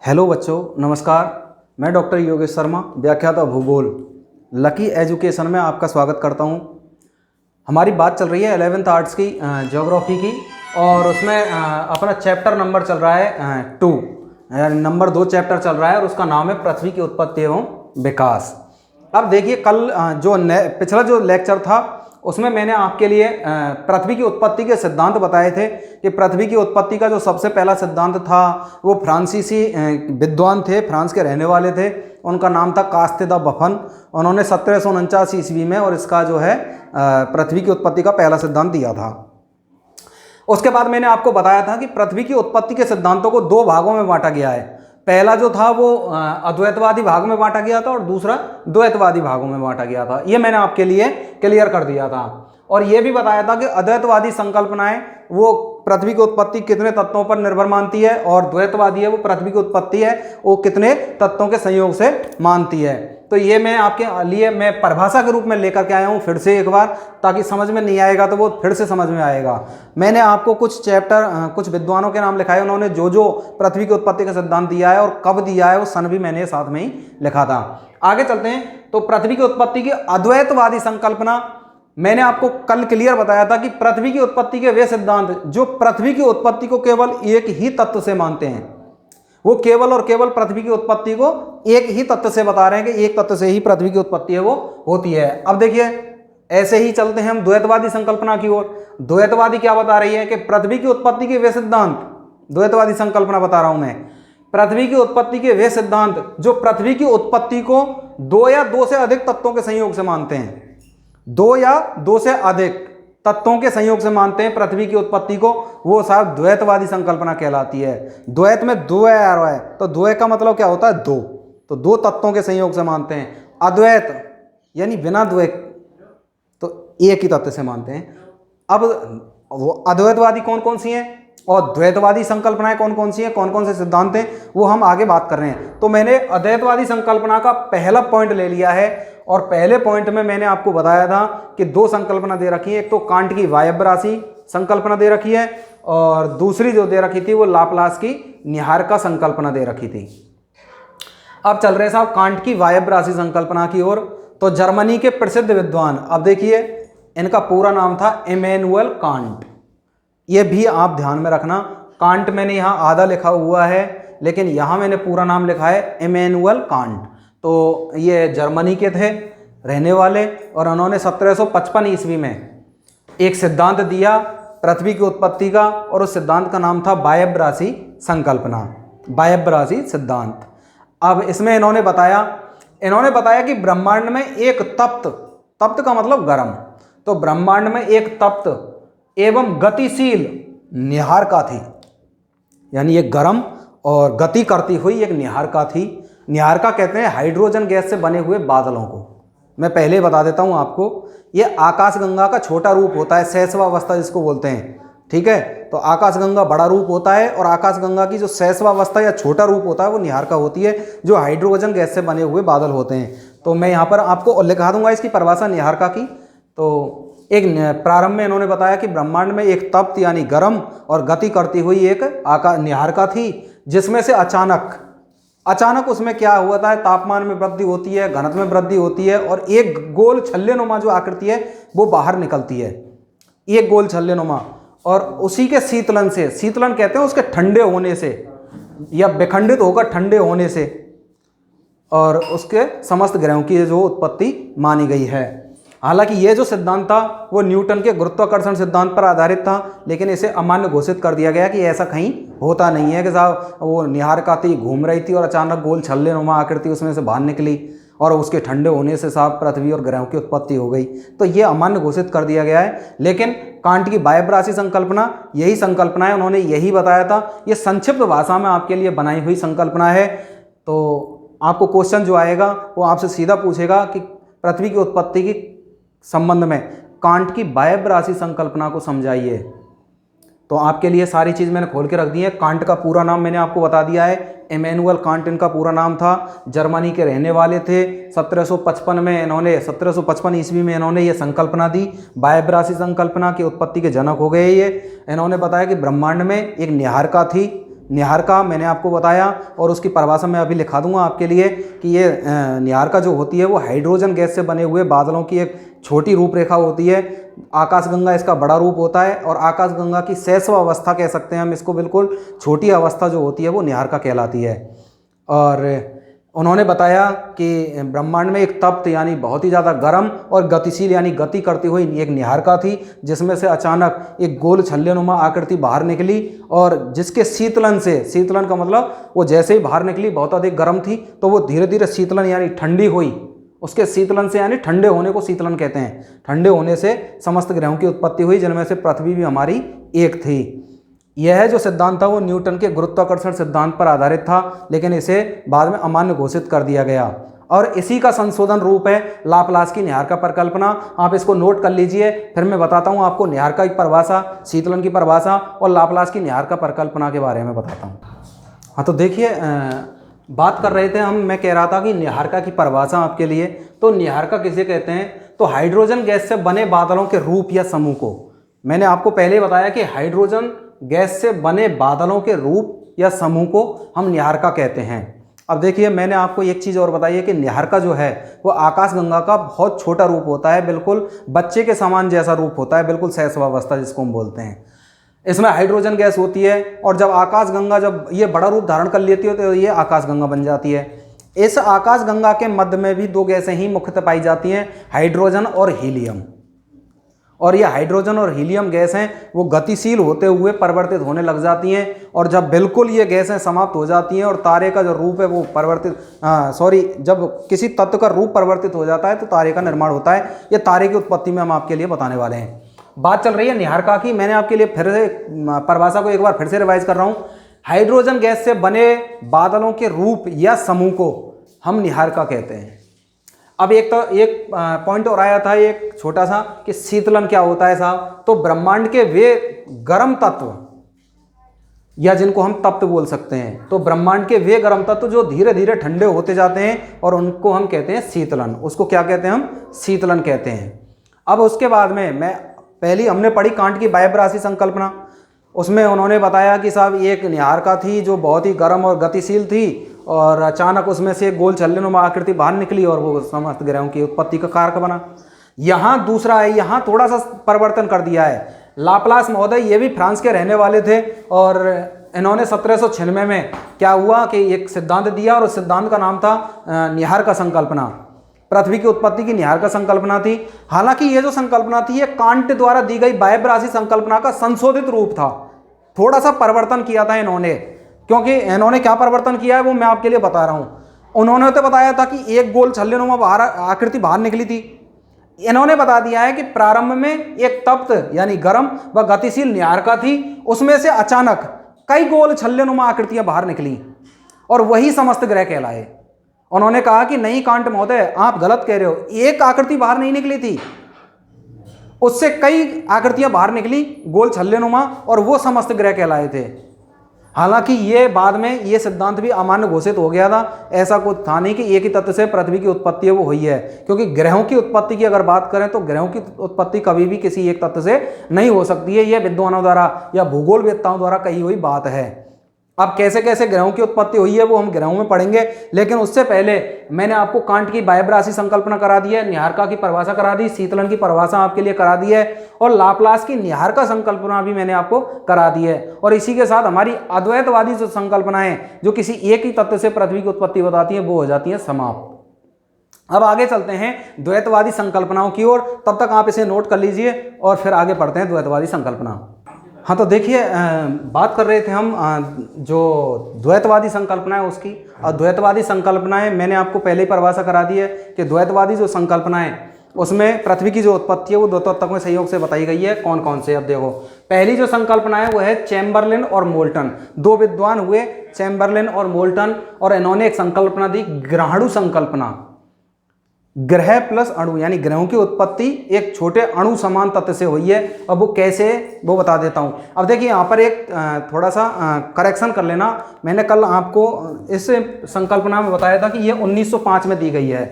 Hello बच्चों, नमस्कार। मैं डॉक्टर योगेश शर्मा, व्याख्याता भूगोल, लकी एजुकेशन में आपका स्वागत करता हूं। हमारी बात चल रही है 11th आर्ट्स की ज्योग्राफी की, और उसमें अपना चैप्टर नंबर चल रहा है 2, यानी नंबर 2 चैप्टर चल रहा है, और उसका नाम है पृथ्वी की उत्पत्ति एवं विकास। अब देखिए, कल पिछला जो लेक्चर था उसमें मैंने आपके लिए पृथ्वी की उत्पत्ति के सिद्धांत बताए थे कि पृथ्वी की उत्पत्ति का जो सबसे पहला सिद्धांत था वो फ्रांसीसी विद्वान थे, फ्रांस के रहने वाले थे। उनका नाम था कास्ते द बफन। उन्होंने 1749 ईस्वी में और इसका जो है पृथ्वी की उत्पत्ति का पहला सिद्धांत दिया था। उसके बाद मैंने आपको बताया था कि पृथ्वी की उत्पत्ति के सिद्धांतों को 2 भागों में बांटा गया है। पहला जो था वो अद्वैतवादी भाग में बांटा गया था और दूसरा द्वैतवादी भागों में बांटा गया था। ये मैंने आपके लिए क्लियर कर दिया था, और ये भी बताया था कि अद्वैतवादी संकल्पनाएं वो पृथ्वी की उत्पत्ति कितने तत्वों पर निर्भर मानती है, और द्वैतवादी है वो पृथ्वी की उत्पत्ति है वो कितने तत्वों के संयोग से मानती है। तो ये मैं आपके लिए मैं परिभाषा के रूप में लेकर के आया हूँ फिर से एक बार, ताकि समझ में नहीं आएगा तो वो फिर से समझ में आएगा। मैंने आपको कुछ चैप्टर कुछ विद्वानों के नाम लिखाए, उन्होंने जो जो पृथ्वी की उत्पत्ति का सिद्धांत दिया है और कब दिया है वो सन भी मैंने साथ में ही लिखा था। आगे चलते हैं। तो पृथ्वी की उत्पत्ति की अद्वैतवादी संकल्पना मैंने आपको कल क्लियर बताया था कि पृथ्वी की उत्पत्ति के वे सिद्धांत जो पृथ्वी की उत्पत्ति को केवल एक ही तत्व से मानते हैं, वो केवल और केवल पृथ्वी की उत्पत्ति को एक ही तत्व से बता रहे हैं कि एक तत्व से ही पृथ्वी की उत्पत्ति है वो होती है। अब देखिए, ऐसे ही चलते हैं हम द्वैतवादी संकल्पना की ओर। द्वैतवादी क्या बता रही है कि पृथ्वी की उत्पत्ति के वे सिद्धांत, द्वैतवादी संकल्पना बता रहा हूं मैं, पृथ्वी की उत्पत्ति के वे सिद्धांत जो पृथ्वी की उत्पत्ति को 2 या 2 से अधिक तत्वों के संयोग से मानते हैं, 2 या 2 से अधिक तत्वों के संयोग से मानते हैं पृथ्वी की उत्पत्ति को, वो साहब द्वैतवादी संकल्पना कहलाती है। द्वैत में द्वय आ रहा है, तो द्वय का मतलब क्या होता है? 2। तो 2 तत्वों के संयोग से मानते हैं। अद्वैत यानी बिना द्वय, तो एक ही तत्व से मानते हैं। अब वो अद्वैतवादी कौन कौन सी हैं और द्वैतवादी संकल्पनाएं कौन कौन सी हैं, कौन कौन से सिद्धांत हैं, वो हम आगे बात कर रहे हैं। तो मैंने अद्वैतवादी संकल्पना का पहला पॉइंट ले लिया है, और पहले पॉइंट में मैंने आपको बताया था कि 2 संकल्पना दे रखी है। एक तो कांट की वायव्य राशि संकल्पना दे रखी है, और दूसरी जो दे रखी थी वो लाप्लास की निहारका संकल्पना दे रखी थी। अब चल रहे साहब कांट की वायव्य राशि संकल्पना की ओर। तो जर्मनी के प्रसिद्ध विद्वान, अब देखिए इनका पूरा नाम था इमैनुअल कांट। ये भी आप ध्यान में रखना, कांट मैंने यहाँ आधा लिखा हुआ है, लेकिन यहाँ मैंने पूरा नाम लिखा है इमैनुअल कांट। तो ये जर्मनी के थे रहने वाले, और उन्होंने 1755 ईस्वी में एक सिद्धांत दिया पृथ्वी की उत्पत्ति का, और उस सिद्धांत का नाम था वायव्य राशि संकल्पना, वायव्य राशि सिद्धांत। अब इसमें इन्होंने बताया कि ब्रह्मांड में एक तप्त का मतलब गर्म, तो ब्रह्मांड में एक तप्त एवं गतिशील निहारका थी, यानी एक गर्म और गति करती हुई एक निहारका थी। निहारका कहते हैं हाइड्रोजन गैस से बने हुए बादलों को। मैं पहले बता देता हूं आपको, ये आकाशगंगा का छोटा रूप होता है, शैशवावस्था जिसको बोलते हैं, ठीक है। तो आकाशगंगा बड़ा रूप होता है, और आकाशगंगा की जो शैशवावस्था या छोटा रूप होता है वो निहारका होती है, जो हाइड्रोजन गैस से बने हुए बादल होते हैं। तो मैं यहाँ पर आपको लिखा दूंगा इसकी परिभाषा निहारका की। तो एक प्रारंभ में इन्होंने बताया कि ब्रह्मांड में एक तप्त यानी गर्म और गति करती हुई एक निहारका थी, जिसमें से अचानक उसमें क्या हुआ है, तापमान में वृद्धि होती है, घनत्व में वृद्धि होती है, और एक गोल छल्लेनुमा जो आकृति है वो बाहर निकलती है, एक गोल छल्लेनुमा। और उसी के शीतलन कहते हैं उसके ठंडे होने से, या विखंडित होकर ठंडे होने से, और उसके समस्त ग्रहों की जो उत्पत्ति मानी गई है। हालांकि ये जो सिद्धांत था वो न्यूटन के गुरुत्वाकर्षण सिद्धांत पर आधारित था, लेकिन इसे अमान्य घोषित कर दिया गया कि ऐसा कहीं होता नहीं है कि साहब वो निहारका थी, घूम रही थी और अचानक गोल छल्लेनुमा आकृति उसमें से बाहर निकली और उसके ठंडे होने से साहब पृथ्वी और ग्रहों की उत्पत्ति हो गई। तो ये अमान्य घोषित कर दिया गया है। लेकिन कांट की वायव्य राशि संकल्पना, यही संकल्पना है, उन्होंने यही बताया था। ये संक्षिप्त भाषा में आपके लिए बनाई हुई संकल्पना है। तो आपको क्वेश्चन जो आएगा वो आपसे सीधा पूछेगा कि पृथ्वी की उत्पत्ति की संबंध में कांट की वायव्य राशि संकल्पना को समझाइए। तो आपके लिए सारी चीज़ मैंने खोल के रख दी है। कांट का पूरा नाम मैंने आपको बता दिया है, इमैनुअल कांट इनका पूरा नाम था, जर्मनी के रहने वाले थे। 1755 ईस्वी में इन्होंने ये संकल्पना दी, वायव्य राशि संकल्पना की उत्पत्ति के जनक हो गए ये। इन्होंने बताया कि ब्रह्मांड में एक निहारका थी निहारिका मैंने आपको बताया और उसकी परिभाषा मैं अभी लिखा दूंगा आपके लिए कि ये निहारिका जो होती है वो हाइड्रोजन गैस से बने हुए बादलों की एक छोटी रूपरेखा होती है। आकाशगंगा इसका बड़ा रूप होता है और आकाशगंगा की शैशव अवस्था कह सकते हैं हम इसको, बिल्कुल छोटी अवस्था जो होती है वो निहारिका कहलाती है। और उन्होंने बताया कि ब्रह्मांड में एक तप्त यानी बहुत ही ज़्यादा गर्म और गतिशील यानी गति करती हुई एक निहारिका थी, जिसमें से अचानक एक गोल छल्लेनुमा आकृति बाहर निकली और जिसके शीतलन से, शीतलन का मतलब वो जैसे ही बाहर निकली बहुत अधिक गर्म थी तो वो धीरे धीरे शीतलन यानी ठंडी हुई। उसके शीतलन से यानी ठंडे होने को शीतलन कहते हैं। ठंडे होने से समस्त ग्रहों की उत्पत्ति हुई, जिनमें से पृथ्वी भी हमारी एक थी। यह जो सिद्धांत था वो न्यूटन के गुरुत्वाकर्षण सिद्धांत पर आधारित था, लेकिन इसे बाद में अमान्य घोषित कर दिया गया। और इसी का संशोधन रूप है लाप्लास की निहारिका परिकल्पना। आप इसको नोट कर लीजिए, फिर मैं बताता हूँ आपको निहारिका की परिभाषा, शीतलन की परिभाषा और लाप्लास की निहारिका परिकल्पना के बारे में बताता हूँ। हाँ, तो देखिए बात कर रहे थे हम, मैं कह रहा था कि निहारिका की परिभाषा आपके लिए। तो निहारिका किसे कहते हैं? तो हाइड्रोजन गैस से बने बादलों के रूप या समूह को। मैंने आपको पहले बताया कि हाइड्रोजन गैस से बने बादलों के रूप या समूह को हम निहारिका कहते हैं। अब देखिए मैंने आपको एक चीज़ और बताई है कि निहारिका जो है वो आकाशगंगा का बहुत छोटा रूप होता है, बिल्कुल बच्चे के समान जैसा रूप होता है, बिल्कुल शैशवावस्था जिसको हम बोलते हैं। इसमें हाइड्रोजन गैस होती है और जब आकाशगंगा जब ये बड़ा रूप धारण कर लेती है तो ये आकाशगंगा बन जाती है। इस आकाशगंगा के मध्य में भी दो गैसें ही मुख्यतः पाई जाती हैं, हाइड्रोजन और हीलियम। और ये हाइड्रोजन और हीलियम गैस हैं वो गतिशील होते हुए परिवर्तित होने लग जाती हैं और जब बिल्कुल ये गैसें समाप्त हो जाती हैं और तारे का जो रूप है वो जब किसी तत्व का रूप परिवर्तित हो जाता है तो तारे का निर्माण होता है। ये तारे की उत्पत्ति में हम आपके लिए बताने वाले हैं। बात चल रही है निहारिका की। मैंने आपके लिए फिर से परिभाषा को एक बार फिर से रिवाइज कर रहा हूँ। हाइड्रोजन गैस से बने बादलों के रूप या समूह को हम निहारिका कहते हैं। अब एक पॉइंट और आया था एक छोटा सा कि शीतलन क्या होता है साहब। तो ब्रह्मांड के वे गर्म तत्व या जिनको हम तप्त बोल सकते हैं, तो ब्रह्मांड के वे गर्म तत्व जो धीरे धीरे ठंडे होते जाते हैं और उनको हम कहते हैं शीतलन। उसको क्या कहते हैं? हम शीतलन कहते हैं। अब उसके बाद में पहली हमने पढ़ी कांट की बाह्य राशि संकल्पना। उसमें उन्होंने बताया कि साहब एक निहारिका थी जो बहुत ही गर्म और गतिशील थी और अचानक उसमें से एक गोल छल्लेनुमा आकृति बाहर निकली और वो समस्त ग्रहों की उत्पत्ति का कारक बना। यहाँ दूसरा है, यहाँ थोड़ा सा परिवर्तन कर दिया है। लाप्लास महोदय ये भी फ्रांस के रहने वाले थे और इन्होंने 1796 में क्या हुआ कि एक सिद्धांत दिया और उस सिद्धांत का नाम था निहारिका संकल्पना। पृथ्वी की उत्पत्ति की निहारिका संकल्पना थी। हालांकि ये जो संकल्पना थी ये कांट द्वारा दी गई बाह्य राशि संकल्पना का संशोधित रूप था। थोड़ा सा परिवर्तन किया था इन्होंने, क्योंकि इन्होंने क्या परिवर्तन किया है वो मैं आपके लिए बता रहा हूं। उन्होंने तो बताया था कि एक गोल छल्लेनुमा आकृति बाहर निकली थी। इन्होंने बता दिया है कि प्रारंभ में एक तप्त यानी गर्म व गतिशील निहारिका थी, उसमें से अचानक कई गोल छल्लेनुमा आकृतियां बाहर निकली और वही समस्त ग्रह कहलाए। उन्होंने कहा कि नहीं कांट महोदय आप गलत कह रहे हो, एक आकृति बाहर नहीं निकली थी, उससे कई आकृतियां बाहर निकली गोल छल्लेनुमा और वो समस्त ग्रह कहलाए थे। हालांकि ये बाद में ये सिद्धांत भी अमान्य घोषित हो गया था। ऐसा कुछ था नहीं कि एक ही तत्व से पृथ्वी की उत्पत्ति है वो हुई है, क्योंकि ग्रहों की उत्पत्ति की अगर बात करें तो ग्रहों की उत्पत्ति कभी भी किसी एक तत्व से नहीं हो सकती है। यह विद्वानों द्वारा या भूगोलवेत्ताओं द्वारा कही हुई बात है। अब कैसे कैसे ग्रहों की उत्पत्ति हुई है वो हम ग्रहों में पढ़ेंगे, लेकिन उससे पहले मैंने आपको कांट की बाह्य राशि संकल्पना करा दी है, निहारिका की परिभाषा करा दी, शीतलन की परिभाषा आपके लिए करा दी है और लाप्लास की निहारिका संकल्पना भी मैंने आपको करा दी है। और इसी के साथ हमारी अद्वैतवादी जो संकल्पनाएं जो किसी एक ही तत्व से पृथ्वी की उत्पत्ति बताती हैं वो हो जाती हैं समाप्त। अब आगे चलते हैं द्वैतवादी संकल्पनाओं की ओर। तब तक आप इसे नोट कर लीजिए और फिर आगे पढ़ते हैं द्वैतवादी संकल्पना। हाँ, तो देखिए बात कर रहे थे हम जो द्वैतवादी संकल्पना है उसकी। और द्वैतवादी संकल्पनाएं मैंने आपको पहले ही परिभाषा करा दी है कि द्वैतवादी जो संकल्पनाएं उसमें पृथ्वी की जो उत्पत्ति है वो दो तत्वों के सहयोग से बताई गई है। कौन कौन से? अब देखो, पहली जो संकल्पना है वो है चैम्बरलिन और मोल्टन। दो विद्वान हुए चैम्बरलिन और मोल्टन और इन्होंने एक संकल्पना दी ग्रहाणु संकल्पना। ग्रह प्लस अणु यानी ग्रहों की उत्पत्ति एक छोटे अणु समान तत्व से हुई है। अब वो कैसे वो बता देता हूँ। अब देखिए यहाँ पर एक थोड़ा सा करेक्शन कर लेना। मैंने कल आपको इस संकल्पना में बताया था कि ये 1905 में दी गई है।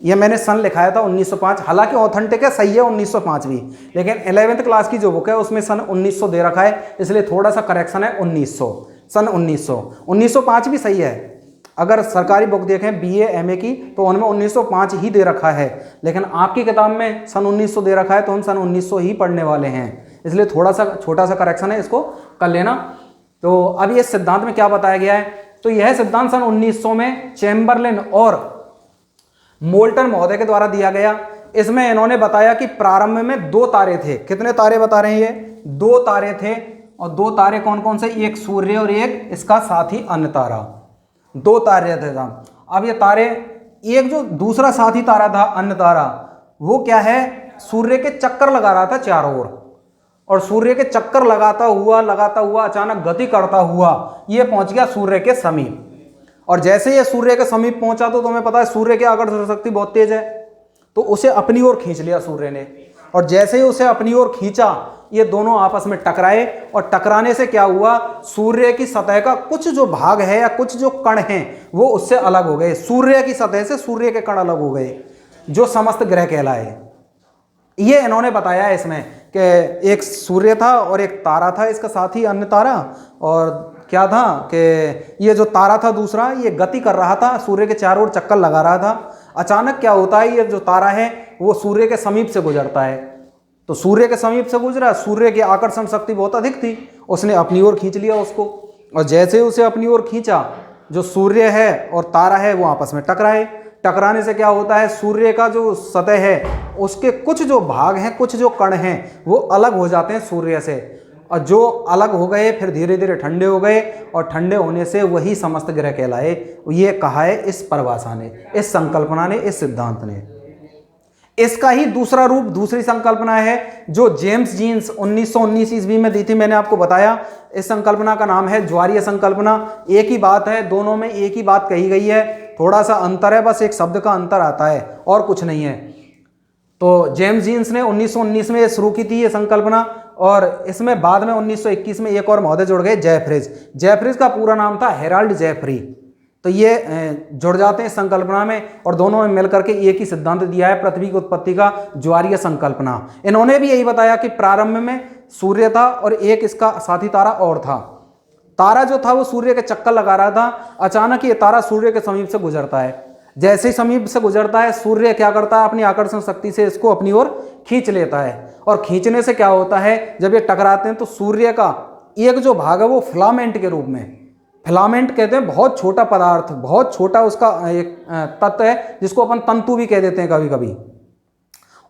ये मैंने सन लिखाया था 1905, हालांकि ऑथेंटिक है, सही है 1905 भी, लेकिन 11th क्लास की जो बुक है उसमें सन 1900 दे रखा है, इसलिए थोड़ा सा करेक्शन है 1900। सन 1905 भी सही है। अगर सरकारी बुक देखें बीए एमए की तो उनमें 1905 ही दे रखा है, लेकिन आपकी किताब में सन 1900 दे रखा है, तो हम सन 1900 ही पढ़ने वाले हैं, इसलिए थोड़ा सा छोटा सा करेक्शन है, इसको कर लेना। तो अब ये सिद्धांत में क्या बताया गया है, तो यह सिद्धांत सन 1900 में चैम्बरलेन और मोल्टन महोदय के द्वारा दिया गया। इसमें इन्होंने बताया कि प्रारंभ में 2 तारे थे। कितने तारे बता रहे हैं ये? 2 तारे थे, और 2 तारे कौन कौन से? एक सूर्य और एक इसका साथी अन्य तारा। 2 तारे थे। अब ये तारे, एक जो दूसरा साथी तारा था अन्य तारा, वो क्या है, सूर्य के चक्कर लगा रहा था चारों ओर, और सूर्य के चक्कर लगाता हुआ अचानक गति करता हुआ ये पहुंच गया सूर्य के समीप। और जैसे ये सूर्य के समीप पहुंचा तो तुम्हें पता है सूर्य की आकर्षण शक्ति बहुत तेज है, तो उसे अपनी ओर खींच लिया सूर्य ने। और जैसे ही उसे अपनी ओर खींचा, ये दोनों आपस में टकराए, और टकराने से क्या हुआ, सूर्य की सतह का कुछ जो भाग है या कुछ जो कण हैं वो उससे अलग हो गए। सूर्य की सतह से सूर्य के कण अलग हो गए, जो समस्त ग्रह कहलाए। ये इन्होंने बताया है इसमें कि एक सूर्य था और एक तारा था इसका साथी अन्य तारा, और क्या था कि ये जो तारा था दूसरा, ये गति कर रहा था, सूर्य के चारों ओर चक्कर लगा रहा था। अचानक क्या होता है, ये जो तारा है वो सूर्य के समीप से गुजरता है। तो सूर्य के समीप से गुजरा, सूर्य की आकर्षण शक्ति बहुत अधिक थी, उसने अपनी ओर खींच लिया उसको। और जैसे उसे अपनी ओर खींचा, जो सूर्य है और तारा है वो आपस में टकराए। टकराने से क्या होता है, सूर्य का जो सतह है उसके कुछ जो भाग हैं, कुछ जो कण हैं वो अलग हो जाते हैं सूर्य से, और जो अलग हो गए फिर धीरे धीरे ठंडे हो गए, और ठंडे होने से वही समस्त ग्रह कहलाए। ये कहा है इस परिभाषा ने, इस संकल्पना ने, इस सिद्धांत ने। इसका ही दूसरा रूप, दूसरी संकल्पना है जो जेम्स जीन्स 1919 ईस्वी में दी थी, मैंने आपको बताया। इस संकल्पना का नाम है ज्वारीय संकल्पना। एक ही बात है, दोनों में एक ही बात कही गई है, थोड़ा सा अंतर है, बस एक शब्द का अंतर आता है और कुछ नहीं है। तो जेम्स जीन्स ने 1919 में शुरू की थी ये संकल्पना, और इसमें बाद में 1921 में एक और महोदय जुड़ गए, जेफरीज। जेफरीज का पूरा नाम था हेराल्ड जेफरी। तो ये जुड़ जाते हैं इस संकल्पना में, और दोनों में मिलकर के एक ही सिद्धांत दिया है, पृथ्वी की उत्पत्ति का, ज्वारीय संकल्पना। इन्होंने भी यही बताया कि प्रारंभ में सूर्य था और एक इसका साथी तारा और था। तारा जो था वो सूर्य के चक्कर लगा रहा था, अचानक ये तारा सूर्य के समीप से गुजरता है। जैसे ही समीप से गुजरता है, सूर्य क्या करता है, अपनी आकर्षण शक्ति से इसको अपनी ओर खींच लेता है, और खींचने से क्या होता है, जब ये टकराते हैं तो सूर्य का एक जो भाग है वो फिलामेंट के रूप में, फिलामेंट कहते हैं बहुत छोटा पदार्थ, बहुत छोटा उसका एक तत्व है जिसको अपन तंतु भी कह देते हैं कभी कभी,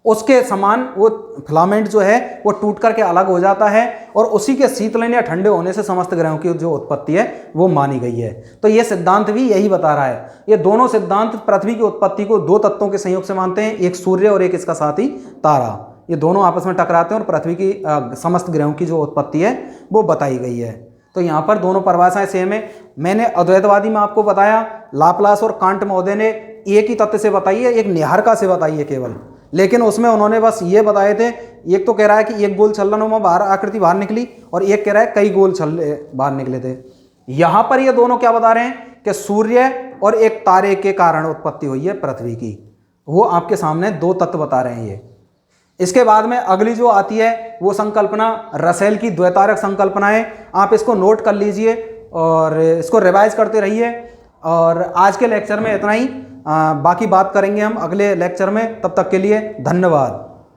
उसके समान वो फिलामेंट जो है वो टूट करके अलग हो जाता है, और उसी के शीतलन या ठंडे होने से समस्त ग्रहों की जो उत्पत्ति है वो मानी गई है। तो ये सिद्धांत भी यही बता रहा है। ये दोनों सिद्धांत पृथ्वी की उत्पत्ति को 2 तत्वों के संयोग से मानते हैं, एक सूर्य और एक इसका साथी तारा। ये दोनों आपस में टकराते हैं और पृथ्वी की समस्त ग्रहों की जो उत्पत्ति है वो बताई गई है। तो यहाँ पर दोनों परिभाषाएं सेम है। मैंने अद्वैतवादी में आपको बताया, लाप्लास और कांट महोदय ने एक ही तत्व से बताई है, एक निहारिका से बताई है केवल, लेकिन उसमें उन्होंने बस ये बताए थे, एक तो कह रहा है कि एक गोल छल्लनों में बाहर आकृति बाहर निकली, और एक कह रहा है कई गोल छल्ले बाहर निकले थे। यहाँ पर ये दोनों क्या बता रहे हैं कि सूर्य और एक तारे के कारण उत्पत्ति हुई है पृथ्वी की। वो आपके सामने 2 तत्व बता रहे हैं ये। इसके बाद में अगली जो आती है वो संकल्पना रसेल की द्वैतारक संकल्पना है। आप इसको नोट कर लीजिए और इसको रिवाइज करते रहिए। और आज के लेक्चर में इतना ही, बाकी बात करेंगे हम अगले लेक्चर में। तब तक के लिए धन्यवाद।